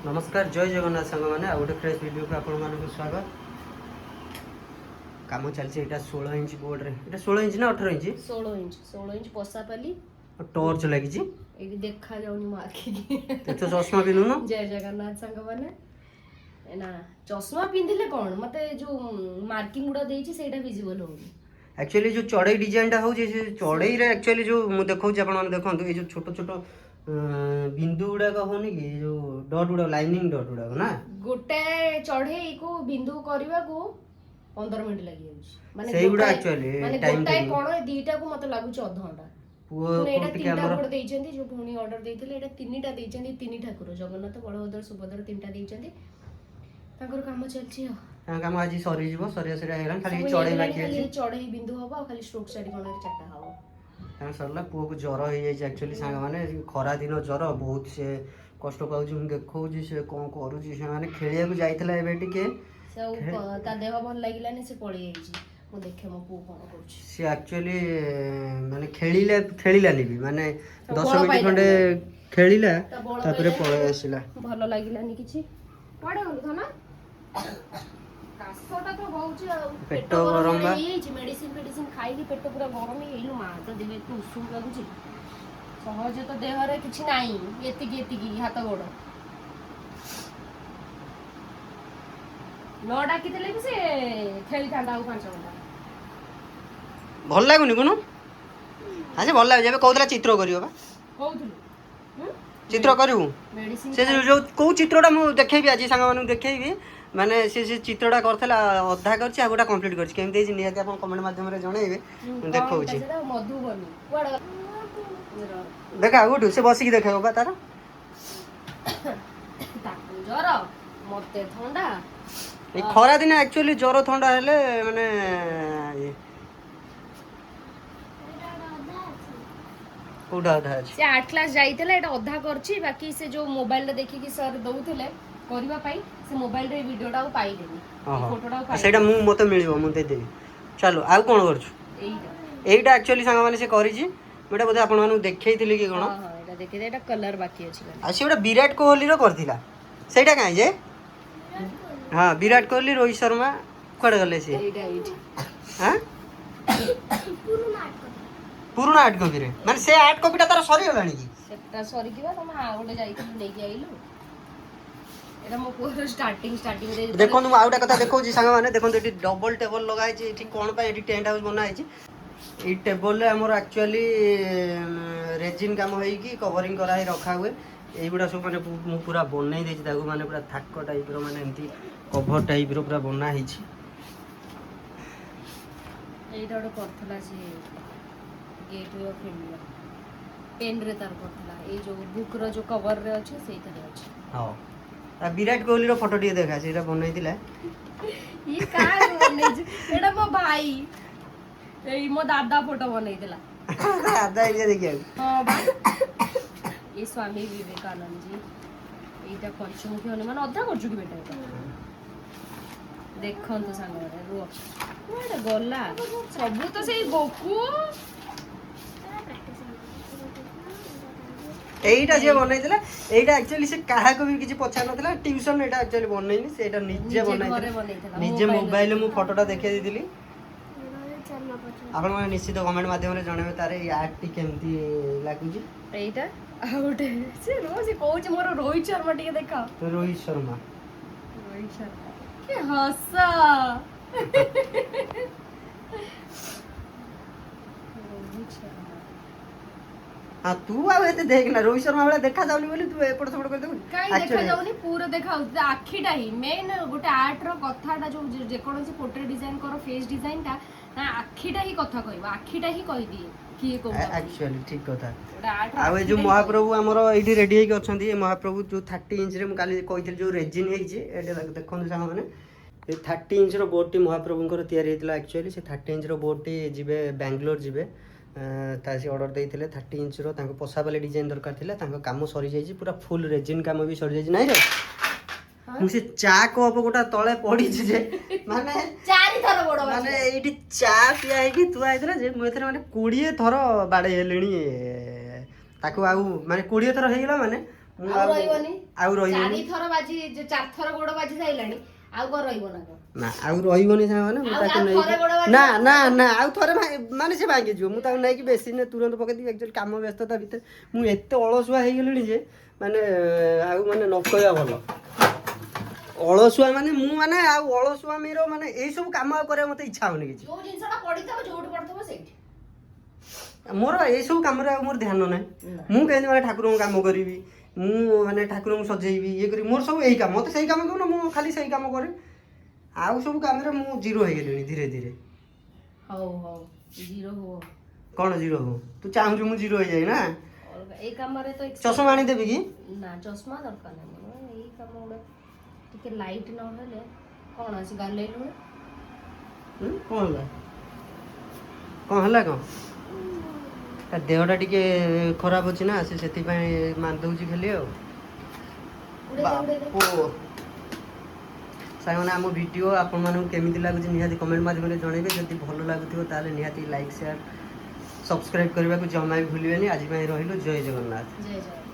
नमस्कार जय जगन्नाथ सांग मैंने आ गए फ्रेश वीडियो को आपण मानक स्वागत। काम चलती है 16 इंच बोर्ड रे, 16 इंच ना 18 इंच 16 इंच पसापाली टॉर्च लगी एटी देखा जाउनी मो आखि तो चश्मा पिनु जय जगन्नाथ संग माने ना चश्मा पिंधिले कोन मते जो मार्किंग गुडा देछि सेटा विजिबल होनी। एक्चुअली जो चढ़ई डिजाइन टा हो जे चढ़ई रे एक्चुअली जो मु देखौ जे आपण माने देखंतु ए जो छोटो छोटो बिंदु गुडा का होनी कि जो डॉट गुडा लाइनिंग डॉट गुडा ना गोटे चढ़ई को बिंदु करबा को 15 मिनिट लागि जाउछि माने सेही गुडा एक्चुअली टाइम गोटाय कोन दीटा को मते लागु 14 घंटा पुओ एटा टिके तीनटा हमर बोर्ड देइचंती जो भूणी ऑर्डर देइथिले एटा तीनटा देइचंती तीन ठाकुर जगन्नाथ बलभद्र सुभद्रा तीनटा देइचंती ताकर काम चलछि काम आज सरी जीवो सरी सरी हेला खाली चढ़ई बाकी अछि चढ़ई बिंदु होबा खाली स्ट्रोक साइड कोन चारटा होबा तां सरला पुओ को ज्वर हो जाय एक्चुअली सांग माने खरा दिन ज्वर बहुत से कष्ट पाउछु हम देखौ जे से कोन करू जे से माने खेलिया को जाइतला एबे टिके से ता देह भल लागिलानी से पळी आइछि मु देखे मो पुओ कोन करछि से एक्चुअली माने खेलिलानी भी माने 10 मिनिट खंडे खेलिला तापरे पळे आसिला भल लागिलानी किछि पड़े होल धना कासटा तो होउछि पेट गरम बा मेडिसिन खाइली पेट पूरा गरम हेइलु मा तो देबे तू उषुम लागुछि सहज तो देह रे किछि नाही एतिकी हाथ गोड़ न डाकी देले कि से खेली थांदा 5 घंटा भल लागुनी कोनो हाजे भल लाग जेबे कहतला चित्र करियो बा कहउथुलु चित्र करियो मेडिसिन से जो को चित्रटा मु देखेबी आज सांग मानु देखेबी माने से चित्रटा करथला अधा करछि आ गोटा कंप्लीट करछि केमते जे नियाते आपण कमेंट माध्यम रे जणैबे मु देखौछि मधुबनी कुआडा देखा उठु से बसिकी देखाबो बा तारा ताकू ज्वर मते ठंडा ए खरा दिन एक्चुअली ज्वर ठंडा हेले माने कोडा आधा अछि से 8 क्लास जाइतले एटा अधा करछि बाकी से जो मोबाइल रे देखि कि सर दउथले करबा पाई से मोबाइल रे वीडियोटा पाई देनी फोटोटा पाई सेटा मु मते मिलिबो मु दे देबी चलो आ कोन करछु एटा एक्चुअली सांग माने से करिछि बेटा बोधे आपण मानु देखैतिली कि कोन हां एटा देखि दे एटा कलर बाकी अछि आ से एटा विराट कोहली रो करथिला सेटा काई जे हां विराट कोहली रोहित शर्मा कोड गले से एटा हां पुराना 8 कॉपी रे माने से 8 कॉपीटा तार सरी गलानी कि सेटा सरी किबा तम आ ओडे जाइति नै कि आइलु एटा मो पूरा स्टार्टिंग रे देखो तुम आउटा कथा देखो जी संग माने देखो एटी डबल टेबल लगाई छी एटी कोन पा एटी टेंट हाउस बनाई छी ई टेबल रे हमर एक्चुअली रेजिन काम होई की कवरिंग कराई रखा हुए एगुडा सब माने मु पूरा बनाई देछि ताको माने पूरा थाक टाइप रो माने एंती कवर टाइप रो पूरा बना ही छी एटा ओडे करथला से गेटवे ऑफ इंडिया पेन रे तार करथला ए जो बुक रो जो कवर रे अछि सेही तरे अछि हां आ विराट कोहली रो फोटो टिके देखा सेटा बनाई दिला ये का बनै एटा मो भाई एई मो दादा फोटो बनै दिला दादा इले देखिया हां बा ये स्वामी विवेकानंद जी एटा पंचमुखी हनुमान अधा करजु कि बेटा देखन तो सांग रे रो कोडा गला सब तो सेही गोकू एटा जे बनाई दिला एटा एक्चुअली से काहा को भी किछि पछा नथला ट्यूशन एटा एक्चुअली बनैनी से एटा निजे बनाई निजे मोबाइल मु फोटोटा देखै दिली आपण माने निश्चित कमेंट माध्यम रे जणेबे तारे ई आर्ट टी केमती लागु जी एटा आउट से कहू छ मोर रोहित शर्मा टिके देखा रोहित शर्मा के हंसा हां तू आ एते देख ना रोहित शर्मा वाला देखा जाउनी बोली तू एपड़ सपड़ कर देबू काई देखा जाउनी पूरा देखा आखीटा ही मेन गोटे आर्ट रो कथाटा जो जे कोनसी पोर्ट्रेट डिजाइन करो फेस डिजाइन ता ना आखीटा ही कथा कहबा आखीटा ही कहि दिए कि को एक्चुअली ठीक कथा आर्ट आ जो महाप्रभु हमरो एठी रेडी हे के अछंती महाप्रभु जो 30 इंच रे म काली कहिथिल जो रेजिन हे जे एटे देखन साम माने 30 इंच रो बोर्ड टी महाप्रभुंकर तयारी हेतला एक्चुअली से 30 इंच रो बोर्ड टी जिबे बेंगलोर जिबे तासी ऑर्डर देइथिले 30 इंच रो तांको पोसाबले डिजाइन दरकार थिला तांको काम सरी जाई पूरा फुल रेजिन काम भी सरी जाई नै रे मुसे चा कप गोटा तळे पड़ी जे माने चारि थर बडो माने एठी चा पिया है कि तू आइतला जे मु एथरे माने 20 थर बाडे हेलेनी ताको आउ माने 20 थर हे गेला माने ମୁଁ ଆଉ ରହିବନି ଆଉ ରହିବନି 4 ଥର ବାଜି 4 ଥର ଗୋଡ ବାଜି ସାଇଲାଣି ଆଉ କଣ ରହିବ ନା କଣ ନା ଆଉ ରହିବନି ସାଙ୍ଗମାନେ ମୁଁ ତାକୁ ନେଇକି ନା ନା ନା ଆଉ ଥରେ ମାନେ ସେ ଭାଙ୍ଗିଯିବ ମୁଁ ତାକୁ ନେଇକି ବେସିନରେ ତୁରନ୍ତ ପକେଇଦେବି ଆକ୍ଚୁଆଲି କାମ ବ୍ୟସ୍ତତା ଭିତରେ ମୁଁ ଏତେ ଅଳସୁଆ ହେଇଗଲିଣି ଯେ ମାନେ ଆଉ ମାନେ ନ କହିବା ଭଲ ଅଳସୁଆ ମାନେ ମୁଁ ମାନେ ଆଉ ଅଳସୁଆମୀର ମାନେ ଏଇ ସବୁ କାମ ଆଉ କରିବା ମତେ ଇଚ୍ଛା ହଉନି କିଛି ଯୋଉ ଜିନିଷଟା ପଡିଥିବ ଯୋଉଠି ପଡିଥିବ ସେଇଠି ମୋର ଏଇ ସବୁ କାମରେ ଆଉ ମୋର ଧ୍ୟାନ ନାହିଁ ମୁଁ କେମିତି ମାନେ ଠାକୁରଙ୍କ କାମ କରିବି ମୁଁ ମାନେ ଠାକୁରଙ୍କୁ ସଜେଇବି ଇଏ କରିବି ମୋର ସବୁ ଏଇ କାମ ମତେ ସେଇ କାମ କହୁନ ମୁଁ ଖାଲି ସେଇ କାମ କରେ ଆଉ ସବୁ କାମରେ ମୁଁ ଜିରୋ ହେଇଗଲିଣି ଧୀରେ ଧୀରେ ହଉ ହଉ ଜିରୋ ହୁଅ କ'ଣ ଜିରୋ ହଉ ତୁ ଚାହୁଁଛୁ ମୁଁ ଜିରୋ ହେଇଯାଏ ନା ଏଇ କାମରେ ତ ଚଷମା ଆଣିଦେବି କି ନା ଚଷମା ଦରକାର ନାହିଁ ମୋର ଏଇ କାମ ଗୁଡା ଟିକେ ଲାଇଟ୍ ନହେଲେ କ'ଣ ଅଛି ଗାଲେଇଲୁଣି କ'ଣ ହେଲା କ'ଣ ହେଲା କ'ଣ ତା ଦେହଟା ଟିକେ ଖରାପ ଅଛି ନା ସେ ସେଥିପାଇଁ ମାରିଦେଉଛି ଖାଲି ଆଉ ସାଙ୍ଗମାନେ ଆମ ଭିଡ଼ିଓ ଆପଣମାନଙ୍କୁ କେମିତି ଲାଗୁଛି ନିହାତି କମେଣ୍ଟ ମାଧ୍ୟମରେ ଜଣାଇବେ ଯଦି ଭଲ ଲାଗୁଥିବ ତାହେଲେ ନିହାତି ଲାଇକ୍ ସେୟାର ସବସ୍କ୍ରାଇବ୍ କରିବାକୁ ଜମା ବି ଭୁଲିବେନି ଆଜି ପାଇଁ ରହିଲୁ ଜୟ ଜଗନ୍ନାଥ ଜୟ ଜଗନ୍ନାଥ